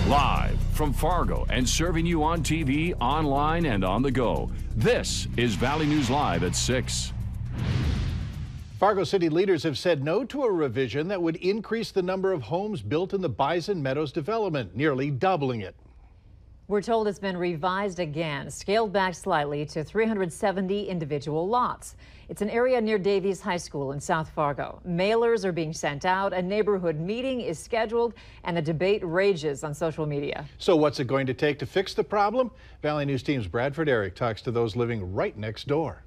Live from Fargo and serving you on TV, online, and on the go. This is Valley News Live at 6. Fargo City leaders have said no to a revision that would increase the number of homes built in the Bison Meadows development, nearly doubling it. We're told it's been revised again, scaled back slightly to 370 individual lots. It's an area near Davies High School in South Fargo. Mailers are being sent out, a neighborhood meeting is scheduled, and the debate rages on social media. So what's it going to take to fix the problem? Valley News Team's Bradford Eric talks to those living right next door.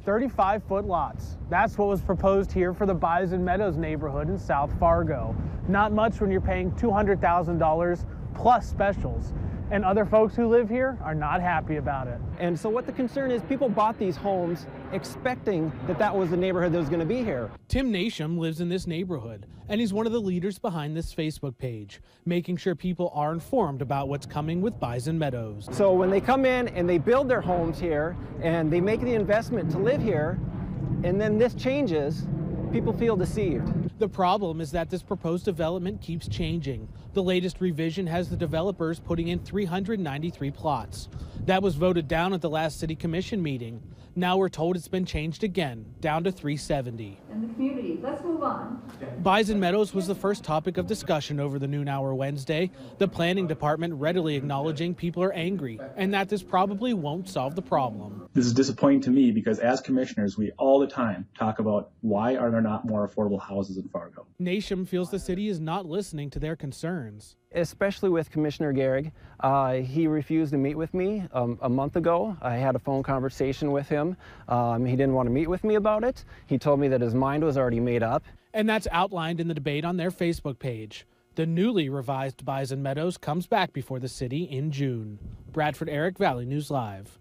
35-foot lots. That's what was proposed here for the Bison Meadows neighborhood in South Fargo. Not much when you're paying $200,000 plus specials. And other folks who live here are not happy about it. And so what the concern is, people bought these homes expecting that that was the neighborhood that was going to be here. Tim Nasham lives in this neighborhood, and he's one of the leaders behind this Facebook page, making sure people are informed about what's coming with Bison Meadows. So when they come in and they build their homes here and they make the investment to live here, and then this changes, people feel deceived. The problem is that this proposed development keeps changing. The latest revision has the developers putting in 393 plots. That was voted down at the last city commission meeting. Now we're told it's been changed again, down to 370. In the community, let's move on. Bison Meadows was the first topic of discussion over the noon hour Wednesday. The planning department readily acknowledging people are angry and that this probably won't solve the problem. This is disappointing to me because as commissioners, we all the time talk about why are there not more affordable houses in Fargo. Nasham feels the city is not listening to their concerns. Especially with Commissioner Gehrig. He refused to meet with me a month ago. I had a phone conversation with him. He didn't want to meet with me about it. He told me that his mind was already made up. And that's outlined in the debate on their Facebook page. The newly revised Bison Meadows comes back before the city in June. Bradford Eric, Valley News Live.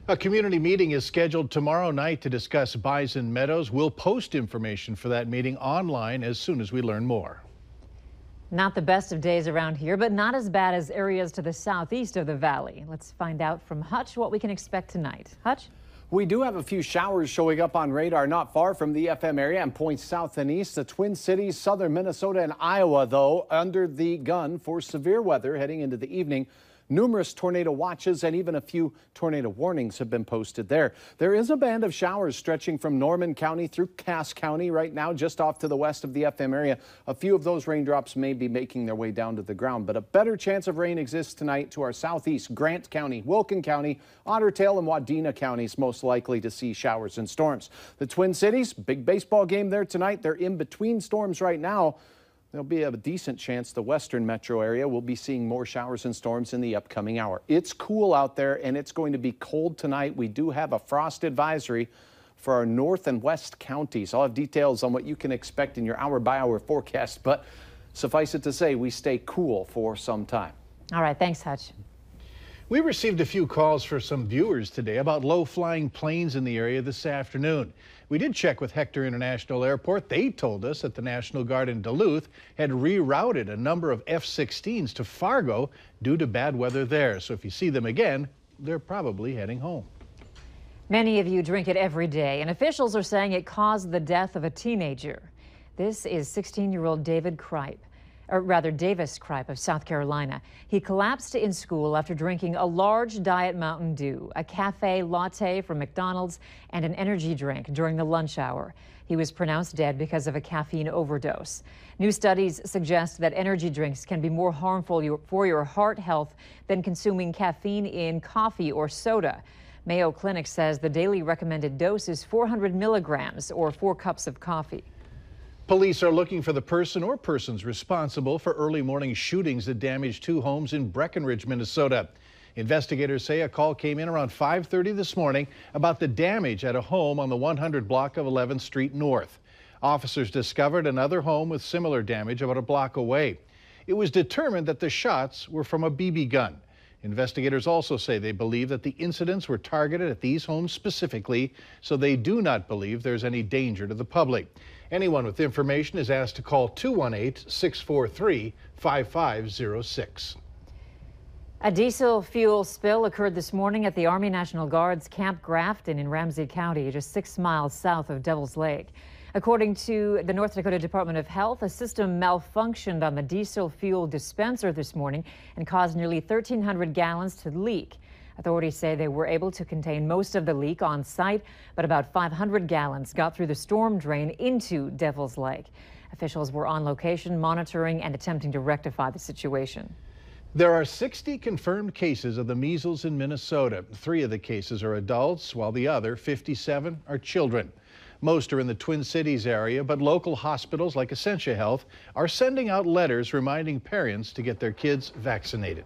A community meeting is scheduled tomorrow night to discuss Bison Meadows. We'll post information for that meeting online as soon as we learn more. Not the best of days around here, but not as bad as areas to the southeast of the valley. Let's find out from Hutch what we can expect tonight. Hutch? We do have a few showers showing up on radar not far from the FM area and points south and east. The Twin Cities, southern Minnesota and Iowa, though, under the gun for severe weather heading into the evening. Numerous tornado watches and even a few tornado warnings have been posted there. There is a band of showers stretching from Norman County through Cass County right now, just off to the west of the FM area. A few of those raindrops may be making their way down to the ground, but a better chance of rain exists tonight to our southeast. Grant County, Wilkin County, Otter Tail, and Wadena counties most likely to see showers and storms. The Twin Cities, big baseball game there tonight. They're in between storms right now. There'll be a decent chance the western metro area will be seeing more showers and storms in the upcoming hour. It's cool out there and it's going to be cold tonight. We do have a frost advisory for our north and west counties. I'll have details on what you can expect in your hour-by-hour forecast, but suffice it to say, we stay cool for some time. All right, thanks, Hutch. We received a few calls for some viewers today about low-flying planes in the area this afternoon. We did check with Hector International Airport. They told us that the National Guard in Duluth had rerouted a number of F-16s to Fargo due to bad weather there. So if you see them again, they're probably heading home. Many of you drink it every day, and officials are saying it caused the death of a teenager. This is 16-year-old David Kripe. Or rather Davis Kripe of South Carolina. He collapsed in school after drinking a large Diet Mountain Dew, a cafe latte from McDonald's, and an energy drink during the lunch hour. He was pronounced dead because of a caffeine overdose. New studies suggest that energy drinks can be more harmful for your heart health than consuming caffeine in coffee or soda. Mayo Clinic says the daily recommended dose is 400 milligrams or 4 cups of coffee. Police are looking for the person or persons responsible for early morning shootings that damaged 2 homes in Breckenridge, Minnesota. Investigators say a call came in around 5:30 this morning about the damage at a home on the 100 block of 11th Street North. Officers discovered another home with similar damage about a block away. It was determined that the shots were from a BB gun. Investigators also say they believe that the incidents were targeted at these homes specifically, so they do not believe there's any danger to the public. Anyone with information is asked to call 218-643-5506. A diesel fuel spill occurred this morning at the Army National Guard's Camp Grafton in Ramsey County, just 6 miles south of Devil's Lake. According to the North Dakota Department of Health, a system malfunctioned on the diesel fuel dispenser this morning and caused nearly 1,300 gallons to leak. Authorities say they were able to contain most of the leak on site, but about 500 gallons got through the storm drain into Devil's Lake. Officials were on location monitoring and attempting to rectify the situation. There are 60 confirmed cases of the measles in Minnesota. 3 of the cases are adults, while the other 57 are children. Most are in the Twin Cities area, but local hospitals like Essentia Health are sending out letters reminding parents to get their kids vaccinated.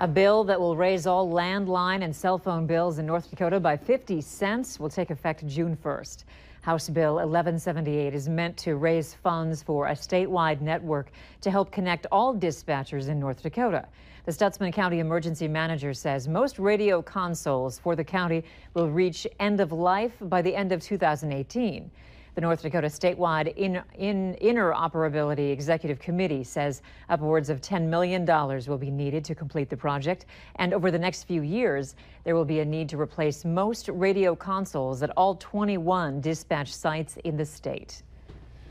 A bill that will raise all landline and cell phone bills in North Dakota by 50 cents will take effect June 1st. House Bill 1178 is meant to raise funds for a statewide network to help connect all dispatchers in North Dakota. The Stutsman County Emergency Manager says most radio consoles for the county will reach end of life by the end of 2018. The North Dakota Statewide Interoperability Executive Committee says upwards of $10 million will be needed to complete the project. And over the next few years, there will be a need to replace most radio consoles at all 21 dispatch sites in the state.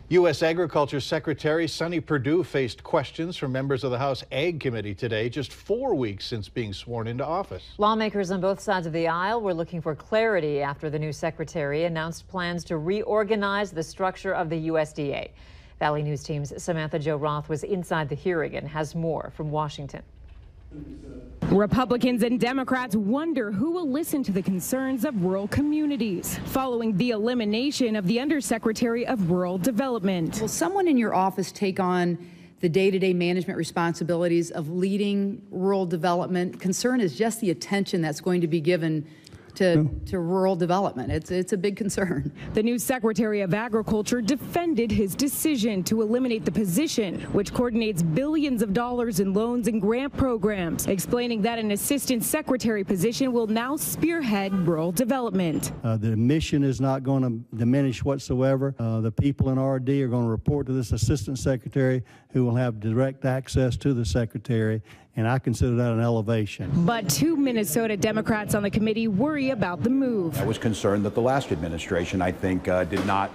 U.S. Agriculture Secretary Sonny Perdue faced questions from members of the House Ag Committee today, just 4 weeks since being sworn into office. Lawmakers on both sides of the aisle were looking for clarity after the new secretary announced plans to reorganize the structure of the USDA. Valley News Team's Samantha Jo Roth was inside the hearing and has more from Washington. Republicans and Democrats wonder who will listen to the concerns of rural communities following the elimination of the Undersecretary of Rural Development. Will someone in your office take on the day-to-day management responsibilities of leading rural development? Concern is just the attention that's going to be given to rural development. It's a big concern. The new Secretary of Agriculture defended his decision to eliminate the position, which coordinates billions of dollars in loans and grant programs, explaining that an assistant secretary position will now spearhead rural development. The mission is not going to diminish whatsoever. The people in RD are going to report to this assistant secretary, who will have direct access to the secretary, and I consider that an elevation. But 2 Minnesota Democrats on the committee worry about the move. I was concerned that the last administration, I think, did not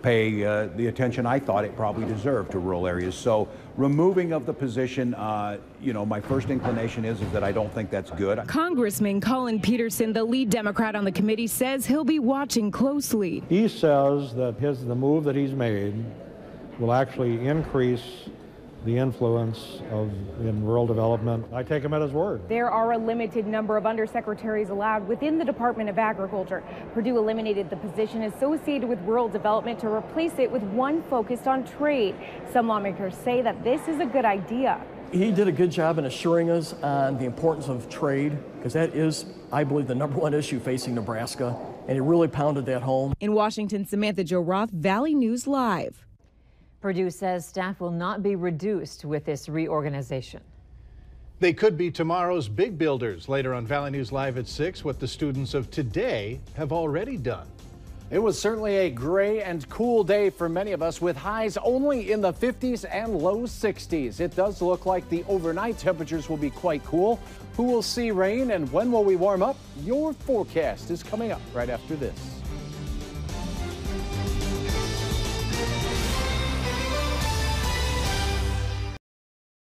pay the attention I thought it probably deserved to rural areas. So removing of the position, my first inclination is that I don't think that's good. Congressman Colin Peterson, the lead Democrat on the committee, says he'll be watching closely. He says that the move that he's made will actually increase the influence in rural development. I take him at his word. There are a limited number of undersecretaries allowed within the Department of Agriculture. Perdue eliminated the position associated with rural development to replace it with one focused on trade. Some lawmakers say that this is a good idea. He did a good job in assuring us on the importance of trade, because that is, I believe, the #1 issue facing Nebraska, and he really pounded that home. In Washington, Samantha Jo Roth, Valley News Live. Perdue says staff will not be reduced with this reorganization. They could be tomorrow's big builders. Later on Valley News Live at 6, what the students of today have already done. It was certainly a gray and cool day for many of us, with highs only in the 50s and low 60s. It does look like the overnight temperatures will be quite cool. Who will see rain and when will we warm up? Your forecast is coming up right after this.